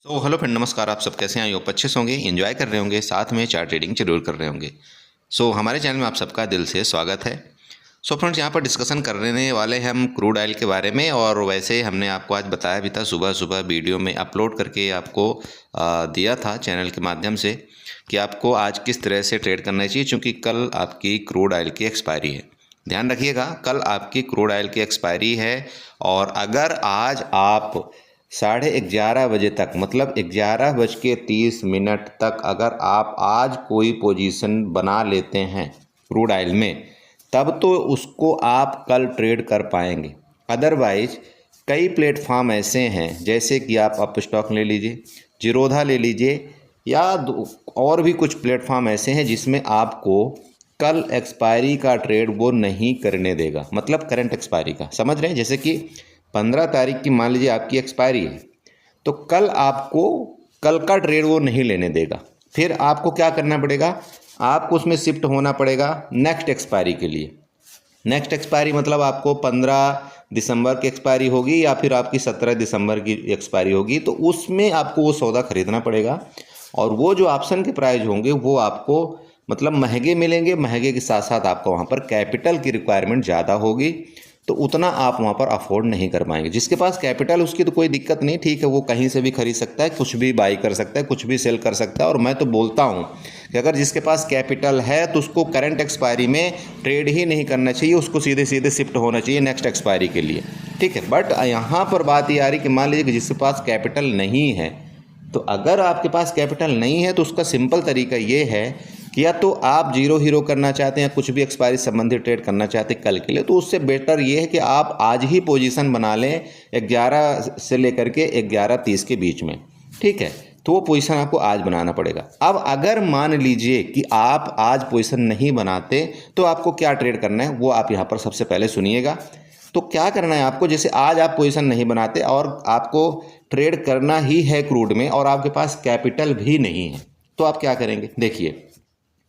तो hello friend, नमस्कार। आप सब कैसे हैं? आई होप अच्छे से होंगे, एंजॉय कर रहे होंगे, साथ में चार्ट ट्रेडिंग जरूर कर रहे होंगे। हमारे चैनल में आप सबका दिल से स्वागत है। फ्रेंड्स, यहाँ पर डिस्कशन करने वाले हैं हम क्रूड ऑयल के बारे में। और वैसे हमने आपको आज बताया भी था, सुबह सुबह वीडियो में अपलोड करके आपको दिया था चैनल के माध्यम से कि आपको आज किस तरह से ट्रेड करना चाहिए, चूँकि कल आपकी क्रूड ऑयल की एक्सपायरी है। ध्यान रखिएगा, कल आपकी क्रूड ऑयल की एक्सपायरी है। और अगर आज आप 11:30 बजे तक, मतलब 11:30 तक अगर आप आज कोई पोजीशन बना लेते हैं क्रूड ऑयल में, तब तो उसको आप कल ट्रेड कर पाएंगे। अदरवाइज कई प्लेटफॉर्म ऐसे हैं, जैसे कि आप अप स्टॉक ले लीजिए, जीरोधा ले लीजिए, या और भी कुछ प्लेटफॉर्म ऐसे हैं जिसमें आपको कल एक्सपायरी का ट्रेड वो नहीं करने देगा, मतलब करंट एक्सपायरी का। समझ रहे हैं? जैसे कि 15 तारीख की मान लीजिए आपकी एक्सपायरी है, तो कल आपको कल का ट्रेड वो नहीं लेने देगा। फिर आपको क्या करना पड़ेगा? आपको उसमें शिफ्ट होना पड़ेगा नेक्स्ट एक्सपायरी के लिए। नेक्स्ट एक्सपायरी मतलब आपको 15 दिसंबर की एक्सपायरी होगी या फिर आपकी 17 दिसंबर की एक्सपायरी होगी, तो उसमें आपको वो सौदा खरीदना पड़ेगा। और वो जो ऑप्शन के प्राइस होंगे वो आपको मतलब महंगे मिलेंगे। महंगे के साथ साथ आपको वहाँ पर कैपिटल की रिक्वायरमेंट ज़्यादा होगी, तो उतना आप वहाँ पर अफोर्ड नहीं कर पाएंगे। जिसके पास कैपिटल, उसकी तो कोई दिक्कत नहीं, ठीक है, वो कहीं से भी खरीद सकता है, कुछ भी बाई कर सकता है, कुछ भी सेल कर सकता है। और मैं तो बोलता हूँ कि अगर जिसके पास कैपिटल है तो उसको करंट एक्सपायरी में ट्रेड ही नहीं करना चाहिए, उसको सीधे सीधे शिफ्ट होना चाहिए नेक्स्ट एक्सपायरी के लिए, ठीक है। बट यहाँ पर बात ये आ रही कि मान लीजिए कि जिसके पास कैपिटल नहीं है, तो अगर आपके पास कैपिटल नहीं है तो उसका सिंपल तरीका ये है कि या तो आप जीरो हीरो करना चाहते हैं, कुछ भी एक्सपायरी संबंधित ट्रेड करना चाहते हैं कल के लिए, तो उससे बेटर ये है कि आप आज ही पोजीशन बना लें 11 से लेकर के 11:30 के बीच में, ठीक है। तो वो पोजीशन आपको आज बनाना पड़ेगा। अब अगर मान लीजिए कि आप आज पोजीशन नहीं बनाते, तो आपको क्या ट्रेड करना है वो आप यहाँ पर सबसे पहले सुनिएगा। तो क्या करना है आपको, जैसे आज आप पोजीशन नहीं बनाते और आपको ट्रेड करना ही है क्रूड में और आपके पास कैपिटल भी नहीं है, तो आप क्या करेंगे? देखिए,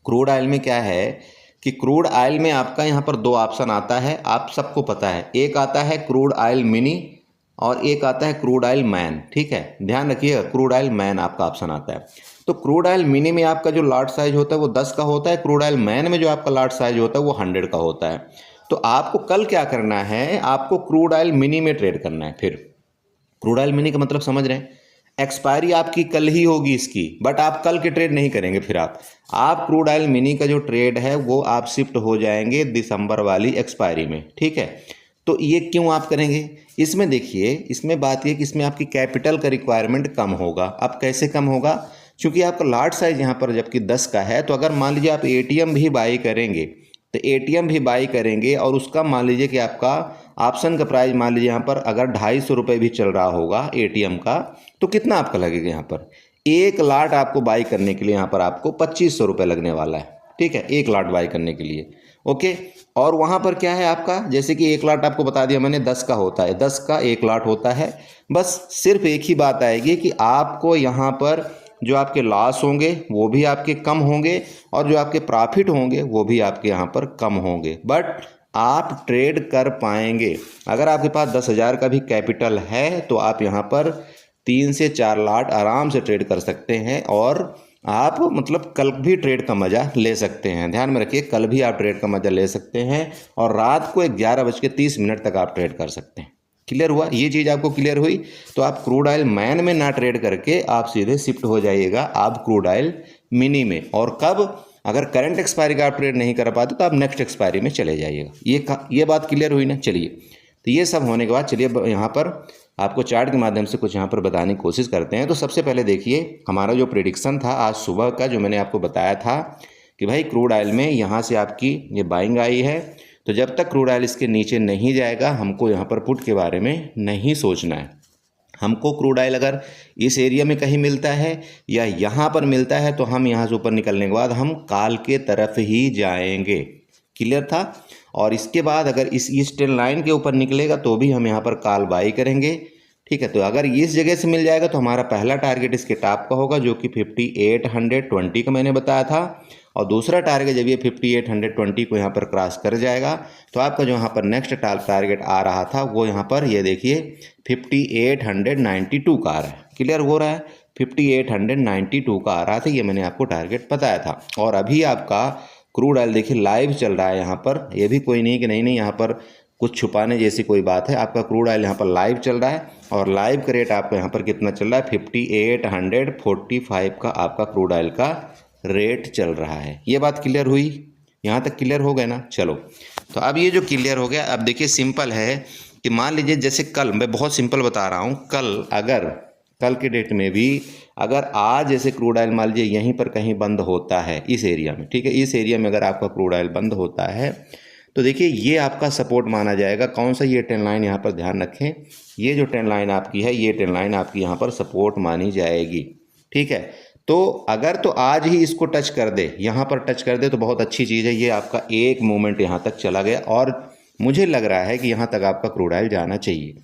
क्रूड ऑयल में क्या है कि क्रूड ऑयल में आपका यहाँ पर दो ऑप्शन आता है, आप सबको पता है। एक आता है क्रूड ऑयल मिनी और एक आता है क्रूड ऑयल मैन, ठीक है। ध्यान रखिएगा, क्रूड ऑयल मैन आपका ऑप्शन आता है। तो क्रूड ऑयल मिनी में आपका जो लॉट साइज होता है वो 10 का होता है, क्रूड ऑयल मैन में जो आपका लॉट साइज होता है वो 100 का होता है। तो आपको कल क्या करना है, आपको क्रूड ऑयल मिनी में ट्रेड करना है। फिर क्रूड ऑयल मिनी का मतलब समझ रहे हैं, एक्सपायरी आपकी कल ही होगी इसकी, बट आप कल के ट्रेड नहीं करेंगे। फिर आप क्रूड ऑयल मिनी का जो ट्रेड है वो आप शिफ्ट हो जाएंगे दिसंबर वाली एक्सपायरी में, ठीक है। तो ये क्यों आप करेंगे? इसमें देखिए, इसमें बात ये कि इसमें आपकी कैपिटल का रिक्वायरमेंट कम होगा। अब कैसे कम होगा? क्योंकि आपका लॉट साइज यहाँ पर जबकि 10 का है, तो अगर मान लीजिए आप एटीएम भी बाई करेंगे, तो एटीएम भी बाई करेंगे और उसका मान लीजिए कि आपका ऑप्शन का प्राइस मान लीजिए यहाँ पर अगर 250 रुपये भी चल रहा होगा एटीएम का, तो कितना आपका लगेगा? यहाँ पर एक लाट आपको बाई करने के लिए यहाँ पर आपको 2500 रुपये लगने वाला है, ठीक है, एक लाट बाई करने के लिए, ओके। और वहाँ पर क्या है आपका, जैसे कि एक लाट आपको बता दिया मैंने 10 का होता है, 10 का एक लाट होता है। बस सिर्फ एक ही बात आएगी कि आपको यहाँ पर जो आपके लॉस होंगे वो भी आपके कम होंगे और जो आपके प्रॉफिट होंगे वो भी आपके यहाँ पर कम होंगे, बट आप ट्रेड कर पाएंगे। अगर आपके पास 10,000 का भी कैपिटल है तो आप यहाँ पर 3 से 4 लाट आराम से ट्रेड कर सकते हैं और आप मतलब कल भी ट्रेड का मज़ा ले सकते हैं। ध्यान में रखिए, कल भी आप ट्रेड का मज़ा ले सकते हैं और रात को 11:30 तक आप ट्रेड कर सकते हैं। क्लियर हुआ? ये चीज़ आपको क्लियर हुई? तो आप क्रूड ऑयल मैन में ना ट्रेड करके आप सीधे शिफ्ट हो जाइएगा आप क्रूड ऑयल मिनी में। और कब? अगर करंट एक्सपायरी का आप ट्रेड नहीं कर पाते तो आप नेक्स्ट एक्सपायरी में चले जाइएगा। ये बात क्लियर हुई ना? चलिए, तो ये सब होने के बाद चलिए यहाँ पर आपको चार्ट के माध्यम से कुछ यहाँ पर बताने की कोशिश करते हैं। तो सबसे पहले देखिए, हमारा जो प्रेडिक्शन था आज सुबह का, जो मैंने आपको बताया था कि भाई क्रूड ऑयल में यहाँ से आपकी ये बाइंग आई है, तो जब तक क्रूड ऑयल इसके नीचे नहीं जाएगा हमको यहाँ पर पुट के बारे में नहीं सोचना है। हमको क्रूड ऑयल अगर इस एरिया में कहीं मिलता है या यहाँ पर मिलता है तो हम यहाँ से ऊपर निकलने के बाद हम कॉल के तरफ ही जाएंगे। क्लियर था? और इसके बाद अगर इस ईस्टर्न लाइन के ऊपर निकलेगा तो भी हम यहाँ पर कॉल बाई करेंगे, ठीक है। तो अगर इस जगह से मिल जाएगा तो हमारा पहला टारगेट इसके टॉप का होगा, जो कि 5820 का मैंने बताया था। और दूसरा टारगेट जब ये 5820 को यहाँ पर क्रॉस कर जाएगा तो आपका जो यहाँ पर नेक्स्ट टारगेट आ रहा था वो यहाँ पर ये देखिए 5892 का आ रहा है। क्लियर हो रहा है? 5892 का आ रहा था, ये मैंने आपको टारगेट बताया था। और अभी आपका क्रूड ऑयल देखिए लाइव चल रहा है यहाँ पर, ये भी कोई नहीं कि नहीं यहाँ पर कुछ छुपाने जैसी कोई बात है। आपका क्रूड ऑयल यहाँ पर लाइव चल रहा है और लाइव का रेट आपका यहाँ पर कितना चल रहा है, 5845 का आपका क्रूड ऑयल का रेट चल रहा है। ये बात क्लियर हुई, यहाँ तक क्लियर हो गया ना। चलो, तो अब ये जो क्लियर हो गया, अब देखिए सिंपल है कि मान लीजिए जैसे कल, मैं बहुत सिंपल बता रहा हूँ, कल के डेट में भी अगर आज जैसे क्रूड ऑयल मान लीजिए यहीं पर कहीं बंद होता है इस एरिया में, ठीक है, इस एरिया में अगर आपका क्रूड ऑयल बंद होता है तो देखिए ये आपका सपोर्ट माना जाएगा। कौन सा, ये ट्रेंड लाइन यहाँ पर ध्यान रखें, ये जो ट्रेंड लाइन आपकी है, ये ट्रेंड लाइन आपकी यहाँ पर सपोर्ट मानी जाएगी, ठीक है। तो अगर तो आज ही इसको टच कर दे, यहाँ पर टच कर दे तो बहुत अच्छी चीज़ है। ये आपका एक मूवमेंट यहाँ तक चला गया और मुझे लग रहा है कि यहाँ तक आपका क्रूड ऑयल जाना चाहिए।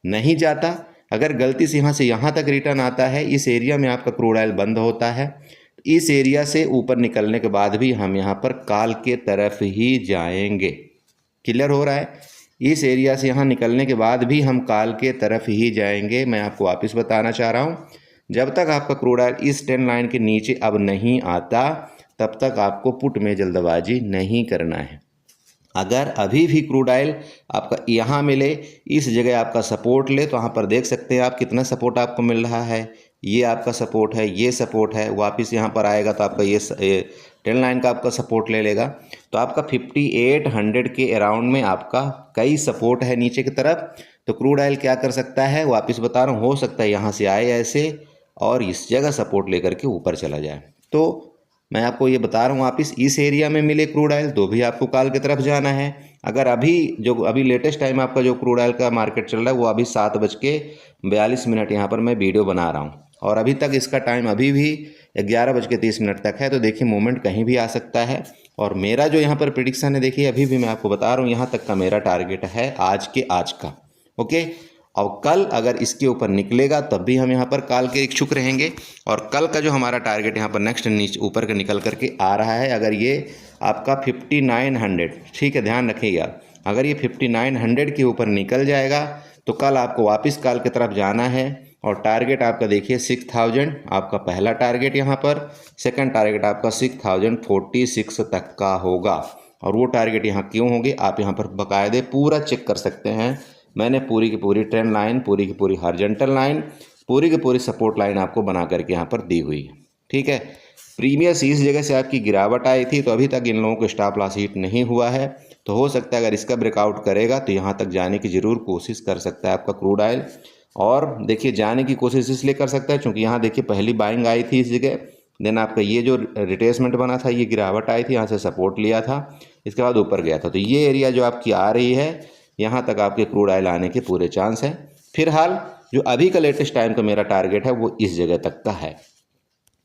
नहीं जाता, अगर गलती से यहाँ तक रिटर्न आता है, इस एरिया में आपका क्रूड ऑयल बंद होता है, इस एरिया से ऊपर निकलने के बाद भी हम यहाँ पर कॉल के तरफ ही जाएंगे। क्लियर हो रहा है, इस एरिया से यहाँ निकलने के बाद भी हम कॉल के तरफ ही जाएंगे। मैं आपको वापस बताना चाह रहा हूँ, जब तक आपका क्रूड ऑयल इस ट्रेंड लाइन के नीचे अब नहीं आता तब तक आपको पुट में जल्दबाजी नहीं करना है। अगर अभी भी क्रूड ऑयल आपका यहाँ मिले, इस जगह आपका सपोर्ट ले, तो यहाँ पर देख सकते हैं आप कितना सपोर्ट आपको मिल रहा है। ये आपका सपोर्ट है, ये सपोर्ट है, वापस यहाँ पर आएगा तो आपका ये ट्रेंड लाइन का आपका सपोर्ट ले लेगा। तो आपका 5800 के अराउंड में आपका कई सपोर्ट है नीचे की तरफ। तो क्रूड ऑयल क्या कर सकता है, वापस बता रहा हूँ, हो सकता है यहाँ से आए ऐसे और इस जगह सपोर्ट लेकर के ऊपर चला जाए। तो मैं आपको ये बता रहा हूँ, वापस इस एरिया में मिले क्रूड ऑयल तो भी आपको कॉल की तरफ जाना है। अगर अभी लेटेस्ट टाइम आपका जो क्रूड ऑयल का मार्केट चल रहा है वो अभी 7:42 यहाँ पर मैं वीडियो बना रहा हूँ और अभी तक इसका टाइम अभी भी 11:30 तक है। तो देखिए मूवमेंट कहीं भी आ सकता है और मेरा जो यहाँ पर प्रिडिक्शन है, देखिए अभी भी मैं आपको बता रहा हूँ, यहाँ तक का मेरा टारगेट है आज का। ओके, और कल अगर इसके ऊपर निकलेगा तब भी हम यहाँ पर कॉल के इच्छुक रहेंगे। और कल का जो हमारा टारगेट यहाँ पर नेक्स्ट नीचे ऊपर का निकल करके आ रहा है, अगर ये आपका 5900, ठीक है, ध्यान रखिएगा, अगर ये 5900 के ऊपर निकल जाएगा तो कल आपको वापस कॉल की तरफ जाना है। और टारगेट आपका देखिए 6000 आपका पहला टारगेट यहाँ पर, सेकंड टारगेट आपका 6046 तक का होगा। और वो टारगेट यहाँ क्यों होगी, आप यहाँ पर बाकायदे पूरा चेक कर सकते हैं। मैंने पूरी की पूरी ट्रेंड लाइन, पूरी की पूरी हॉरिजॉन्टल लाइन, पूरी की पूरी सपोर्ट लाइन आपको बना करके यहाँ पर दी हुई है, ठीक है। प्रीवियस इस जगह से आपकी गिरावट आई थी तो अभी तक इन लोगों को स्टॉप लॉस हिट नहीं हुआ है। तो हो सकता है अगर इसका ब्रेकआउट करेगा तो यहाँ तक जाने की ज़रूर कोशिश कर सकता है आपका क्रूड ऑयल। और देखिए जाने की कोशिश इसलिए कर सकता है क्योंकि यहाँ देखिए पहली बाइंग आई थी इस जगह, देन आपका ये जो रिट्रेसमेंट बना था, ये गिरावट आई थी, यहाँ से सपोर्ट लिया था, इसके बाद ऊपर गया था। तो ये एरिया जो आपकी आ रही है, यहाँ तक आपके क्रूड ऑयल आने के पूरे चांस हैं। फिलहाल जो अभी का लेटेस्ट टाइम का मेरा टारगेट है वो इस जगह तक का है।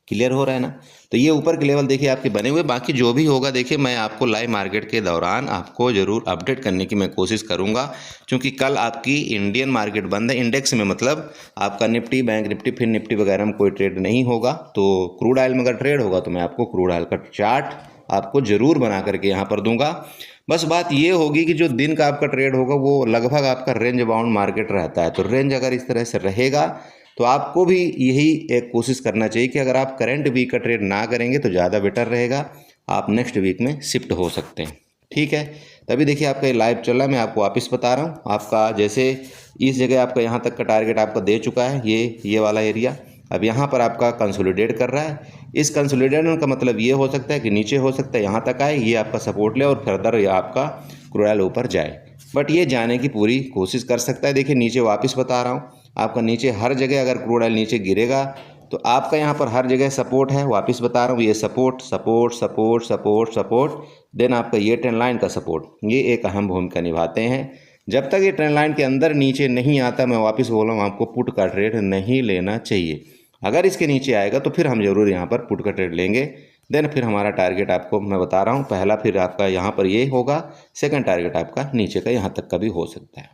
क्लियर हो रहा है ना। तो ये ऊपर के लेवल देखिए आपके बने हुए, बाकी जो भी होगा देखिए मैं आपको लाइव मार्केट के दौरान आपको ज़रूर अपडेट करने की मैं कोशिश करूंगा, क्योंकि कल आपकी इंडियन मार्केट बंद है इंडेक्स में, मतलब आपका निफ्टी, बैंक निफ्टी, फिर निफ्टी वगैरह में कोई ट्रेड नहीं होगा। तो क्रूड ऑयल में अगर ट्रेड होगा तो मैं आपको क्रूड ऑयल का चार्ट आपको ज़रूर बना करके यहाँ पर दूंगा। बस बात ये होगी कि जो दिन का आपका ट्रेड होगा वो लगभग आपका रेंज बाउंड मार्केट रहता है। तो रेंज अगर इस तरह से रहेगा तो आपको भी यही एक कोशिश करना चाहिए कि अगर आप करंट वीक का ट्रेड ना करेंगे तो ज़्यादा बेटर रहेगा, आप नेक्स्ट वीक में शिफ्ट हो सकते हैं, ठीक है। तभी देखिए आपका ये लाइव चल रहा है, मैं आपको वापस बता रहा हूँ। आपका जैसे इस जगह आपका यहाँ तक का टारगेट आपका दे चुका है, ये वाला एरिया अब यहाँ पर आपका कंसोलिडेट कर रहा है। इस कंसोलिडेशन का मतलब ये हो सकता है कि नीचे हो सकता है यहाँ तक आए, ये आपका सपोर्ट ले और फर्दर ये आपका क्रूड ऑयल ऊपर जाए, बट ये जाने की पूरी कोशिश कर सकता है। देखिए नीचे वापस बता रहा हूँ, आपका नीचे हर जगह अगर क्रूड ऑयल नीचे गिरेगा तो आपका यहाँ पर हर जगह सपोर्ट है। वापस बता रहा हूँ, ये support support support support support, then आपका ये ट्रेंड लाइन का सपोर्ट, ये एक अहम भूमिका निभाते हैं। जब तक ये ट्रेंड लाइन के अंदर नीचे नहीं आता, मैं वापस बोल रहा हूँ, आपको पुट का ट्रेड नहीं लेना चाहिए। अगर इसके नीचे आएगा तो फिर हम जरूर यहाँ पर पुट का ट्रेड लेंगे। देन फिर हमारा टारगेट आपको मैं बता रहा हूँ, पहला फिर आपका यहाँ पर ये होगा, सेकंड टारगेट आपका नीचे का यहाँ तक का भी हो सकता है,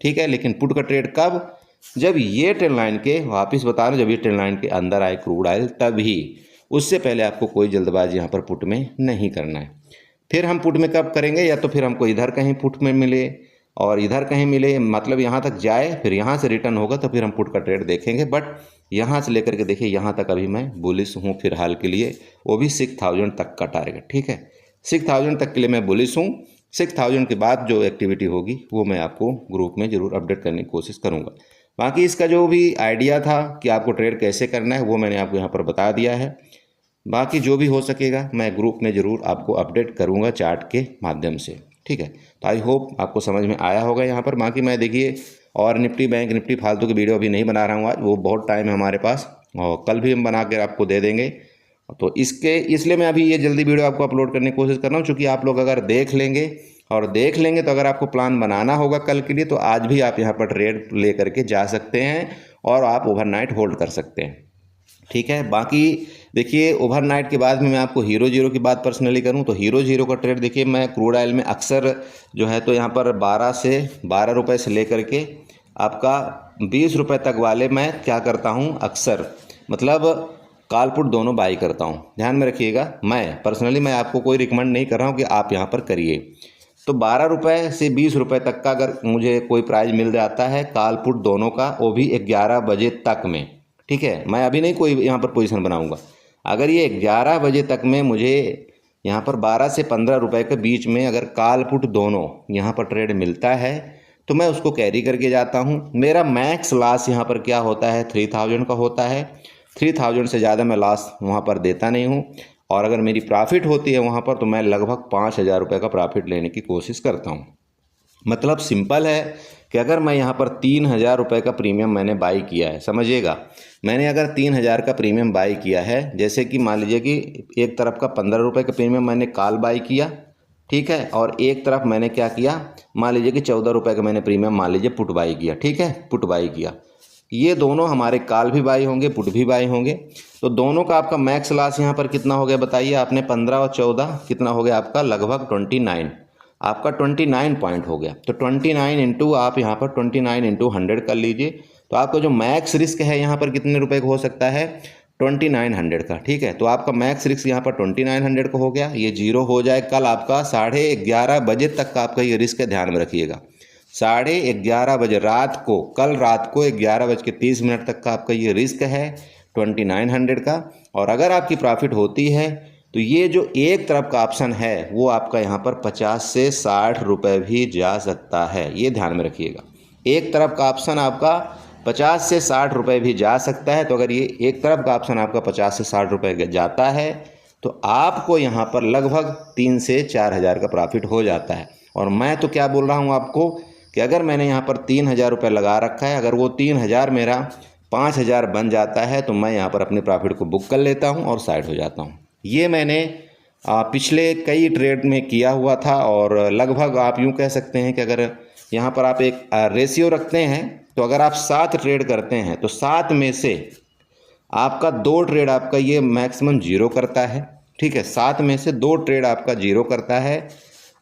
ठीक है। लेकिन पुट का ट्रेड कब, जब ये ट्रेंड लाइन के, वापस बता रहा हूँ, जब ये ट्रेंड लाइन के अंदर आए क्रूड ऑयल तभी, उससे पहले आपको कोई जल्दबाजी यहाँ पर पुट में नहीं करना है। फिर हम पुट में कब करेंगे, या तो फिर हमको इधर कहीं पुट में मिले और इधर कहीं मिले, मतलब यहाँ तक जाए, फिर यहाँ से रिटर्न होगा तो फिर हम पुट का ट्रेड देखेंगे। बट यहाँ से लेकर के देखिए यहाँ तक अभी मैं बुलिश हूँ फिलहाल के लिए, वो भी 6000 तक का टारगेट। ठीक है, 6000 तक के लिए मैं बुलिश हूँ। 6000 के बाद जो एक्टिविटी होगी वो मैं आपको ग्रुप में ज़रूर अपडेट करने की कोशिश करूँगा। बाकी इसका जो भी आइडिया था कि आपको ट्रेड कैसे करना है वो मैंने आपको यहाँ पर बता दिया है। बाकी जो भी हो सकेगा मैं ग्रुप में ज़रूर आपको अपडेट करूँगा चार्ट के माध्यम से। ठीक है, तो आई होप आपको समझ में आया होगा यहाँ पर। बाकी मैं देखिए और निफ्टी बैंक निफ्टी फालतू की वीडियो अभी नहीं बना रहा हूँ आज, वो बहुत टाइम है हमारे पास, और कल भी हम बना कर आपको दे देंगे। तो इसलिए मैं अभी ये जल्दी वीडियो आपको अपलोड करने की कोशिश कर रहा हूँ, क्योंकि आप लोग अगर देख लेंगे तो अगर आपको प्लान बनाना होगा कल के लिए तो आज भी आप यहाँ पर ट्रेड ले करके जा सकते हैं और आप ओवरनाइट होल्ड कर सकते हैं। ठीक है, बाकी देखिए ओवरनाइट के बाद में मैं आपको हीरो जीरो की बात पर्सनली करूं तो हीरो जीरो का ट्रेड देखिए मैं क्रूड ऑयल में अक्सर जो है तो यहाँ पर 12 रुपए से लेकर के आपका 20 रुपए तक वाले मैं क्या करता हूं अक्सर, मतलब कॉल पुट दोनों बाई करता हूं। ध्यान में रखिएगा, मैं पर्सनली मैं आपको कोई रिकमेंड नहीं कर रहा हूँ कि आप यहाँ पर करिए। तो 12 रुपए से 20 रुपए तक का अगर मुझे कोई प्राइस मिल जाता है कॉल पुट दोनों का, वो भी 11 बजे तक में, ठीक है, मैं अभी नहीं कोई यहाँ पर पोजीशन बनाऊंगा। अगर ये 11 बजे तक में मुझे यहाँ पर 12 से 15 रुपए के बीच में अगर कॉल पुट दोनों यहाँ पर ट्रेड मिलता है तो मैं उसको कैरी करके जाता हूँ। मेरा मैक्स लॉस यहाँ पर क्या होता है 3000 का होता है। 3000 से ज़्यादा मैं लॉस वहाँ पर देता नहीं हूँ, और अगर मेरी प्रॉफिट होती है वहाँ पर तो मैं लगभग 5000 रुपये का प्रॉफिट लेने की कोशिश करता हूँ। मतलब सिंपल है कि अगर मैं यहाँ पर 3000 रुपये का प्रीमियम मैंने बाई किया है, समझिएगा, मैंने अगर 3000 का प्रीमियम बाई किया है, जैसे कि मान लीजिए कि एक तरफ का 15 रुपये का प्रीमियम मैंने कॉल बाई किया, ठीक है, और एक तरफ मैंने क्या किया, मान लीजिए कि 14 रुपये का मैंने प्रीमियम मान लीजिए पुट बाई किया। ठीक है, पुट बाई किया, ये दोनों हमारे कॉल भी बाई होंगे पुट भी बाई होंगे। तो दोनों का आपका मैक्स लॉस यहाँ पर कितना हो गया बताइए, आपने 15 और 14 कितना हो गया आपका, लगभग 29, आपका 29 पॉइंट हो गया। तो 29 इंटू आप यहाँ पर 29 इंटू 100 कर लीजिए, तो आपका जो मैक्स रिस्क है यहाँ पर कितने रुपए का हो सकता है, 2900 का। ठीक है, तो आपका मैक्स रिस्क यहाँ पर 2900 का हो गया, ये जीरो हो जाए। कल आपका 11:30 बजे तक का आपका ये रिस्क है, ध्यान में रखिएगा। 11:30 बजे रात को, कल रात को 11:30 तक का आपका ये रिस्क है 2900 का। और अगर आपकी प्रॉफिट होती है तो ये जो एक तरफ का ऑप्शन है वो आपका यहाँ पर 50 से 60 रुपये भी जा सकता है, ये ध्यान में रखिएगा। एक तरफ का ऑप्शन आपका 50 से 60 रुपये भी जा सकता है। तो अगर ये एक तरफ का ऑप्शन आपका 50 से 60 रुपये जाता है तो आपको यहाँ पर लगभग 3 से 4 हज़ार का प्रॉफिट हो जाता है। और मैं तो क्या बोल रहा हूँ आपको कि अगर मैंने यहाँ पर 3000 रुपये लगा रखा है, अगर वो 3000 मेरा 5000 बन जाता है तो मैं यहाँ पर अपने प्रॉफिट को बुक कर लेता हूँ और साइड हो जाता हूँ। ये मैंने पिछले कई ट्रेड में किया हुआ था, और लगभग आप यूँ कह सकते हैं कि अगर यहाँ पर आप एक रेशियो रखते हैं तो अगर आप 7 ट्रेड करते हैं तो 7 में से आपका 2 ट्रेड आपका ये मैक्सिमम जीरो करता है। ठीक है, 7 में से 2 ट्रेड आपका जीरो करता है।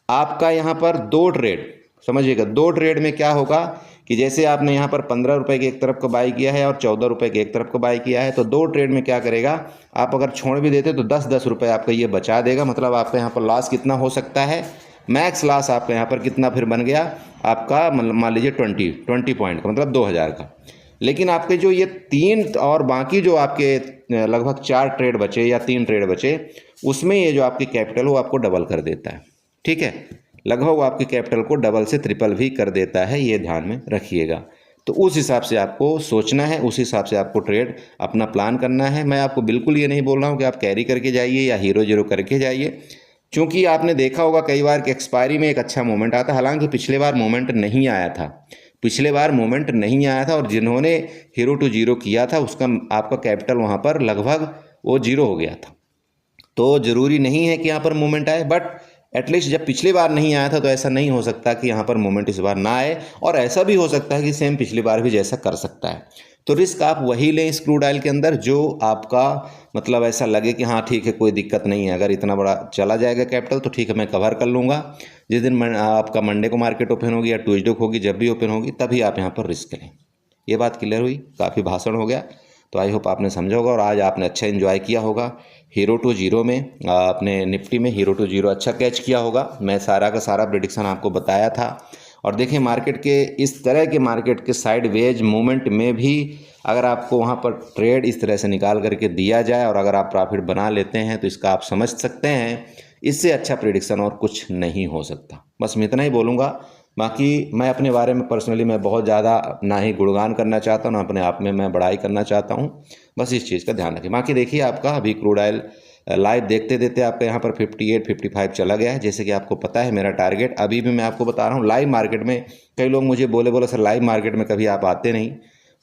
आपका यहाँ पर 2 ट्रेड, समझिएगा, 2 ट्रेड में क्या होगा कि जैसे आपने यहाँ पर 15 रुपये के एक तरफ का बाई किया है और 14 रुपये के एक तरफ का बाई किया है, तो 2 ट्रेड में क्या करेगा, आप अगर छोड़ भी देते तो 10-10 रुपये आपका ये बचा देगा। मतलब आपका यहाँ पर लॉस कितना हो सकता है, मैक्स लॉस आपका यहाँ पर कितना फिर बन गया आपका, मान लीजिए 20 पॉइंट का, मतलब 2000 का। लेकिन आपके जो ये 3 और बाकी जो आपके लगभग 4 ट्रेड बचे या 3 ट्रेड बचे, उसमें ये जो आपकी कैपिटल वो आपको डबल कर देता है। ठीक है, लगभग वो आपकी कैपिटल को डबल से ट्रिपल भी कर देता है, ये ध्यान में रखिएगा। तो उस हिसाब से आपको सोचना है, उस हिसाब से आपको ट्रेड अपना प्लान करना है। मैं आपको बिल्कुल ये नहीं बोल रहा हूँ कि आप कैरी करके जाइए या हीरो जीरो करके जाइए, क्योंकि आपने देखा होगा कई बार कि एक्सपायरी में एक अच्छा मोमेंट आता है। हालांकि पिछले बार मोमेंट नहीं आया था, पिछले बार मोमेंट नहीं आया था, और जिन्होंने हीरो टू जीरो किया था उसका आपका कैपिटल वहाँ पर लगभग वो जीरो हो गया था। तो ज़रूरी नहीं है कि यहाँ पर मोमेंट आए, बट एटलीस्ट जब पिछली बार नहीं आया था तो ऐसा नहीं हो सकता कि यहाँ पर मोमेंट इस बार ना आए, और ऐसा भी हो सकता है कि सेम पिछली बार भी जैसा कर सकता है। तो रिस्क आप वही लें इस क्रूड ऑयल के अंदर जो आपका मतलब ऐसा लगे कि हाँ ठीक है कोई दिक्कत नहीं है, अगर इतना बड़ा चला जाएगा कैपिटल तो ठीक है मैं कवर कर लूँगा। जिस दिन आपका मंडे को मार्केट ओपन होगी या ट्यूसडे को होगी, जब भी ओपन होगी तभी आप यहाँ पर रिस्क करें। ये बात क्लियर हुई, काफ़ी भाषण हो गया, तो आई होप आपने समझा होगा और आज आपने अच्छा एंजॉय किया होगा। हीरो टू जीरो में आपने निफ्टी में हीरो टू जीरो अच्छा कैच किया होगा। मैं सारा का सारा प्रेडिक्शन आपको बताया था। और देखिए मार्केट के इस तरह के मार्केट के साइडवेज मूवमेंट में भी अगर आपको वहाँ पर ट्रेड इस तरह से निकाल करके दिया जाए और अगर आप प्रॉफिट बना लेते हैं तो इसका आप समझ सकते हैं इससे अच्छा प्रेडिक्शन और कुछ नहीं हो सकता। बस मैं इतना ही बोलूँगा। बाकी मैं अपने बारे में पर्सनली मैं बहुत ज़्यादा ना ही गुणगान करना चाहता हूँ ना अपने आप में मैं बड़ाई करना चाहता हूँ। बस इस चीज़ का ध्यान रखें। बाकी देखिए आपका अभी क्रूड ऑयल लाइव देखते देखते आपका यहाँ पर 58-55 चला गया है। जैसे कि आपको पता है मेरा टारगेट अभी भी मैं आपको बता रहा हूँ लाइव मार्केट में। कई लोग मुझे बोले सर लाइव मार्केट में कभी आप आते नहीं।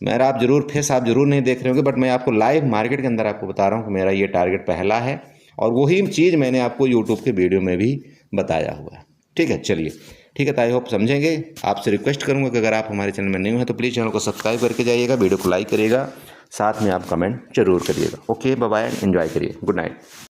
मेरा आप जरूर फेस आप जरूर नहीं देख रहे होंगे, बट मैं आपको लाइव मार्केट के अंदर आपको बता रहा हूँ कि मेरा ये टारगेट पहला है और वही चीज़ मैंने आपको यूट्यूब के वीडियो में भी बताया हुआ है। ठीक है, चलिए ठीक है, तो आई होप समझेंगे। आपसे रिक्वेस्ट करूँगा कि अगर आप हमारे चैनल में न्यू हैं तो प्लीज़ चैनल को सब्सक्राइब करके जाइएगा, वीडियो को लाइक करिएगा, साथ में आप कमेंट जरूर करिएगा। ओके, बाय बाय, एंजॉय करिए, गुड नाइट।